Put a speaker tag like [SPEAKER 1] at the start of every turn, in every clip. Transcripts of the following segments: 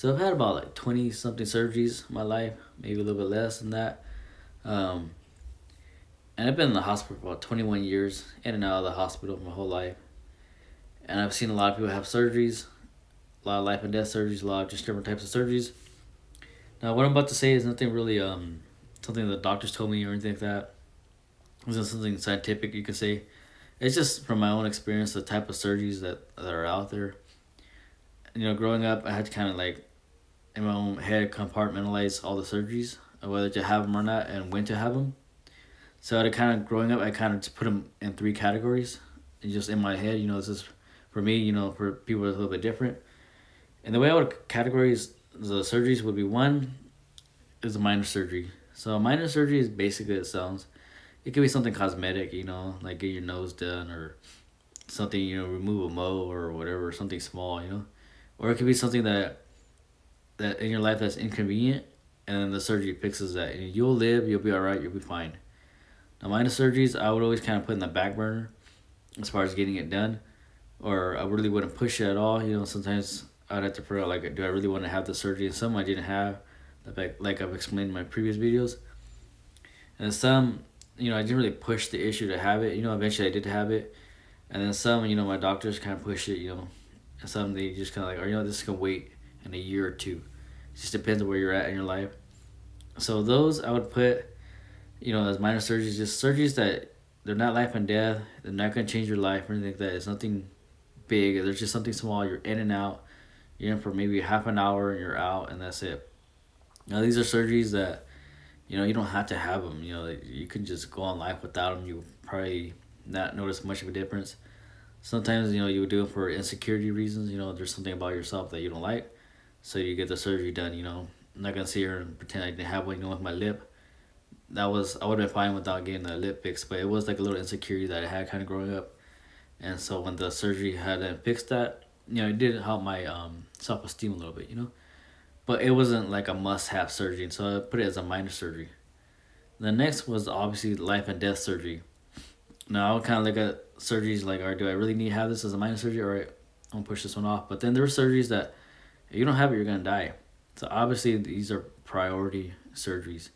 [SPEAKER 1] So I've had about like 20 something surgeries in my life, maybe a little bit less than that. Um, and I've been in the hospital for about 21 years, in and out of the hospital my whole life. And I've seen a lot of people have surgeries, a lot of life and death surgeries, a lot of just different types of surgeries. Now, what I'm about to say is nothing really something the doctors told me or anything like that. It's not something scientific you could say. It's just from my own experience, the type of surgeries that are out there. Growing up, I had to kind of like in my own head compartmentalize all the surgeries, whether to have them or not, and when to have them. So I kind of growing up, I kind of just put them in three categories, and just in my head, this is for me. For people it's a little bit different. And the way I would categorize the surgeries would be one is a minor surgery. So a minor surgery is basically it sounds. It could be something cosmetic, like get your nose done or something, remove a mole or whatever, something small. Or it could be something that in your life that's inconvenient, and then the surgery fixes that. And you'll live, you'll be all right, you'll be fine. Now, minor surgeries, I would always kind of put in the back burner as far as getting it done, or I really wouldn't push it at all. Sometimes I'd have to figure out like, do I really want to have the surgery? And some I didn't have, like I've explained in my previous videos, and some, I didn't really push the issue to have it. Eventually I did have it, and then some, my doctors kind of push it. And some they just kind of like, or this can wait in a year or two. It just depends on where you're at in your life. So those I would put, as minor surgeries, just surgeries that they're not life and death. They're not gonna change your life or anything like that. It's nothing big. There's just something small. You're in and out. You're in for maybe half an hour and you're out, and that's it. Now these are surgeries that you don't have to have them. You can just go on life without them. You probably not notice much of a difference. Sometimes you would do it for insecurity reasons. There's something about yourself that you don't like, so you get the surgery done. I'm not gonna sit here and pretend I didn't have one. With my lip, I would have been fine without getting the lip fixed, but it was like a little insecurity that I had kind of growing up, and so when the surgery had to fix that, it did help my self esteem a little bit. But it wasn't like a must have surgery, so I put it as a minor surgery. The next was obviously life and death surgery. Now I would kind of look at surgeries like, all right, do I really need to have this as a minor surgery? All right, I'm gonna push this one off. But then there are surgeries that if you don't have it, you're gonna die. So obviously these are priority surgeries.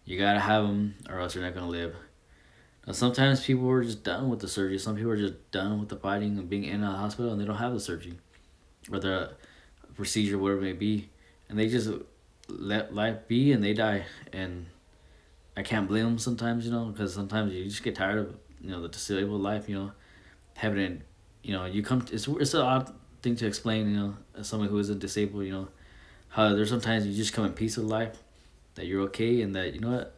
[SPEAKER 1] You gotta have them, or else you're not gonna live. Now sometimes people are just done with the surgery. Some people are just done with the fighting and being in a hospital, and they don't have the surgery or the procedure, whatever it may be, and they just let life be and they die. And I can't blame them sometimes, because sometimes you just get tired of the disabled life, having it, you come. It's an odd thing to explain, as someone who isn't disabled, how there's sometimes you just come in peace with life, that you're okay, and that what,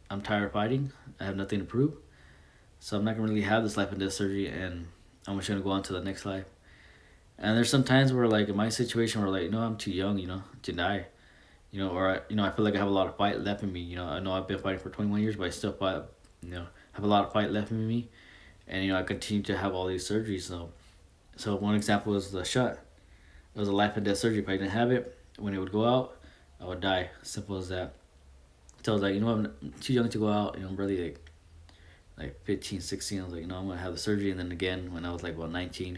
[SPEAKER 1] I'm tired of fighting. I have nothing to prove, so I'm not gonna really have this life and death surgery, and I'm just gonna go on to the next life. And there's some times where like in my situation where like I'm too young, to die, or I feel like I have a lot of fight left in me. I know I've been fighting for 21 years, but I still fight, have a lot of fight left in me, and I continue to have all these surgeries. So one example is the shot. It was a life and death surgery. If I didn't have it, when it would go out, I would die. Simple as that. So I was like, I'm too young to go out. I'm really like 15, 16. I was like, I'm gonna have the surgery. And then again, when I was like about 19,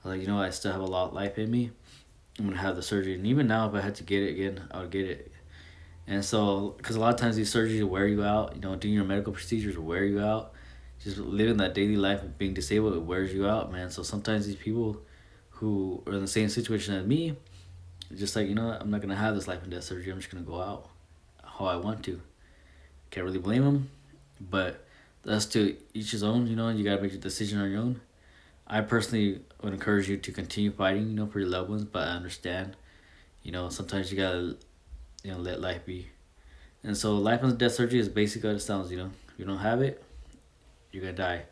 [SPEAKER 1] I was like, I still have a lot of life in me. I'm gonna have the surgery. And even now, if I had to get it again, I would get it. And so, because a lot of times these surgeries will wear you out, doing your medical procedures will wear you out. Just living that daily life of being disabled, it wears you out, man. So sometimes these people who are in the same situation as me, just like, I'm not going to have this life and death surgery. I'm just going to go out how I want to. Can't really blame them, but that's to each his own, you got to make your decision on your own. I personally would encourage you to continue fighting, for your loved ones, but I understand, sometimes you got to let life be. And so life and death surgery is basically what it sounds. If you don't have it, you're gonna die.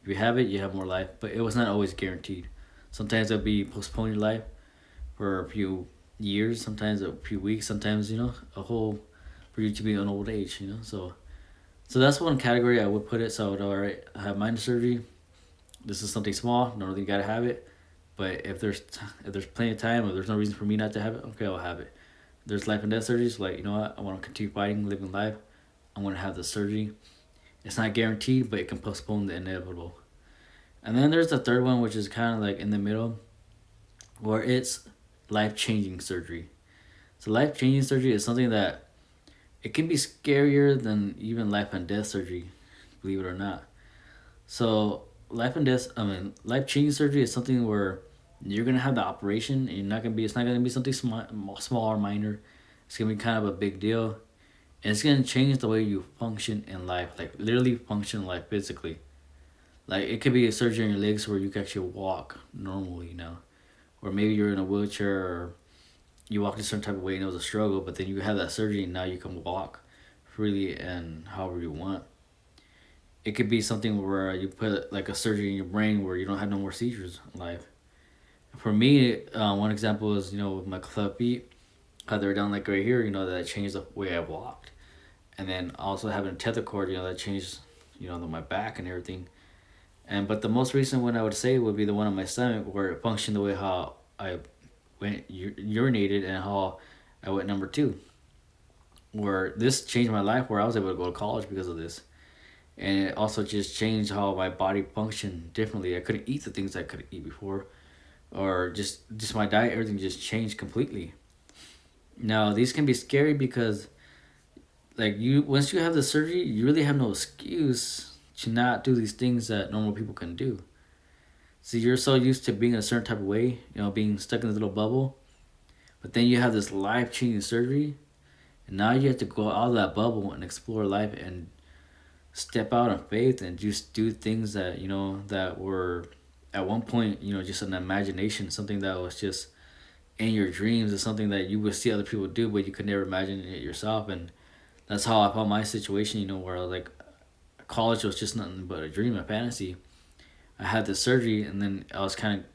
[SPEAKER 1] If you have it, you have more life. But it was not always guaranteed. Sometimes it'll be postpone your life for a few years, sometimes a few weeks, sometimes a whole for you to be an old age. So that's one category I would put it. So all right, I have minor surgery. This is something small. Don't really gotta have it. But if there's plenty of time, or there's no reason for me not to have it, okay, I'll have it. There's life and death surgeries. Like, what, I want to continue fighting, living life. I'm going to have the surgery. It's not guaranteed, but it can postpone the inevitable. And then there's the third one, which is kind of like in the middle, where it's life-changing surgery. So life changing surgery is something that it can be scarier than even life and death surgery, believe it or not. So life changing surgery is something where you're gonna have the operation, and you're not gonna be. It's not gonna be something small or minor. It's gonna be kind of a big deal, and it's gonna change the way you function in life, like literally function in life physically. Like it could be a surgery on your legs where you can actually walk normally, or maybe you're in a wheelchair or you walked a certain type of way and it was a struggle, but then you have that surgery and now you can walk freely and however you want. It could be something where you put like a surgery in your brain where you don't have no more seizures in life. For me, one example is with my club feet, how they're down like right here. That changed the way I walked, and then also having a tether cord, that changed my back and everything. But the most recent one I would say would be the one on my stomach where it functioned the way how I went urinated and how I went number two. Where this changed my life, where I was able to go to college because of this, and it also just changed how my body functioned differently. I couldn't eat the things I could eat before, or just my diet. Everything just changed completely. Now these can be scary because like you once you have the surgery, you really have no excuse to not do these things that normal people can do. So you're so used to being a certain type of way, being stuck in this little bubble, but then you have this life changing surgery, and now you have to go out of that bubble and explore life and step out in faith and just do things that that were at one point just an imagination, something that was just in your dreams, is something that you would see other people do, but you could never imagine it yourself. And that's how I found my situation, where I was like, college was just nothing but a dream, a fantasy. I had the surgery, and then I was kind of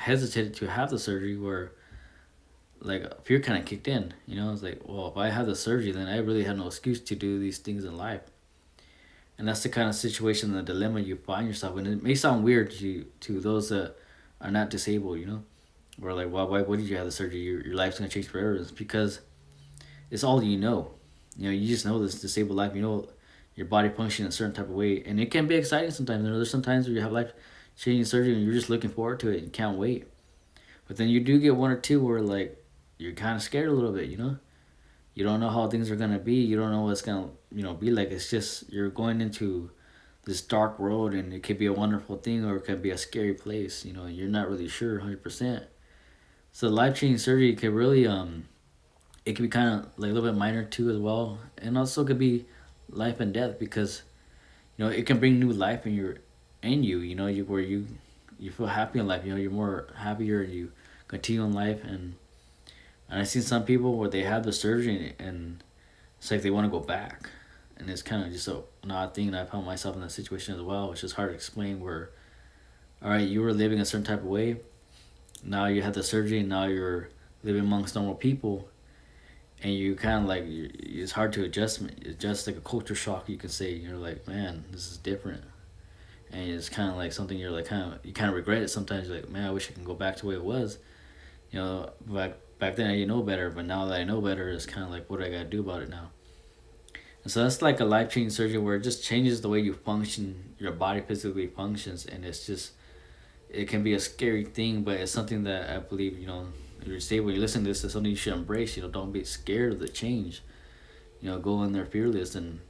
[SPEAKER 1] hesitated to have the surgery, where like fear kind of kicked in. I was like, well, if I have the surgery, then I really have no excuse to do these things in life. And that's the kind of situation, the dilemma you find yourself in. It may sound weird to those that are not disabled, or like, well, why did you have the surgery? Your life's gonna change forever. It's because it's all you know. You just know this disabled life. Your body functions in a certain type of way, and it can be exciting sometimes. There's sometimes where you have life changing surgery and you're just looking forward to it and can't wait. But then you do get one or two where like you're kind of scared a little bit. You don't know how things are gonna be. You don't know what's gonna be like. It's just you're going into this dark road, and it could be a wonderful thing or it could be a scary place. You're not really sure 100%. So life changing surgery could really it could be kind of like a little bit minor too as well, and also could be life and death because it can bring new life in you where you feel happy in life. You're more happier and you continue in life. And I've seen some people where they have the surgery and it's like they want to go back, and it's kind of just an odd thing. And I found myself in that situation as well, which is hard to explain. Where all right, you were living a certain type of way, now you had the surgery, and now you're living amongst normal people, and you kind of like it's hard to adjust like a culture shock, you can say. You're like, man, this is different, and it's kind of like something you're like you kind of regret it sometimes. You're like, man, I wish I can go back to the way it was. Back then I didn't know better, but now that I know better, it's kind of like, what do I gotta do about it now? And so that's like a life changing surgery where it just changes the way you function, your body physically functions, and it can be a scary thing, but it's something that I believe if you say when you listen to this, it's something you should embrace. Don't be scared of the change. Go in there fearless and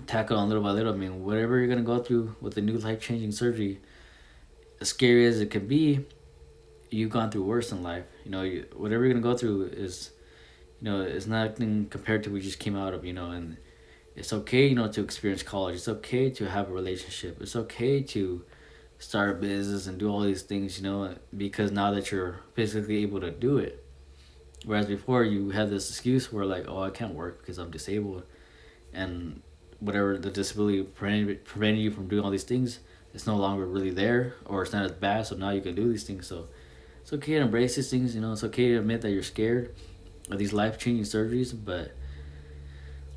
[SPEAKER 1] tackle on little by little. I mean, whatever you're gonna go through with the new life changing surgery, as scary as it can be, you've gone through worse in life. Whatever you're gonna go through is, it's nothing compared to what you just came out of. And it's okay, to experience college. It's okay to have a relationship. It's okay to start a business and do all these things, because now that you're physically able to do it. Whereas before you had this excuse where like, oh, I can't work because I'm disabled, and whatever the disability preventing you from doing all these things, it's no longer really there, or it's not as bad. So now you can do these things. So it's okay to embrace these things. It's okay to admit that you're scared of these life changing surgeries, but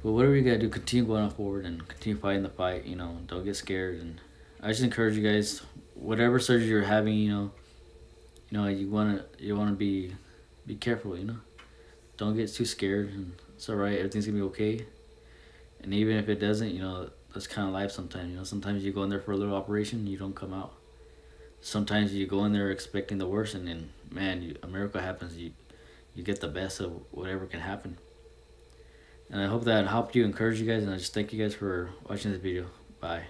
[SPEAKER 1] whatever you gotta do, continue going forward and continue fighting the fight. Don't get scared. And I just encourage you guys, whatever surgery you're having, you wanna be careful. Don't get too scared, and it's all right. Everything's gonna be okay. And even if it doesn't, that's kind of life sometimes. Sometimes you go in there for a little operation, you don't come out. Sometimes you go in there expecting the worst, and then man, a miracle happens. You you get the best of whatever can happen. And I hope that helped you, encourage you guys, and I just thank you guys for watching this video. Bye.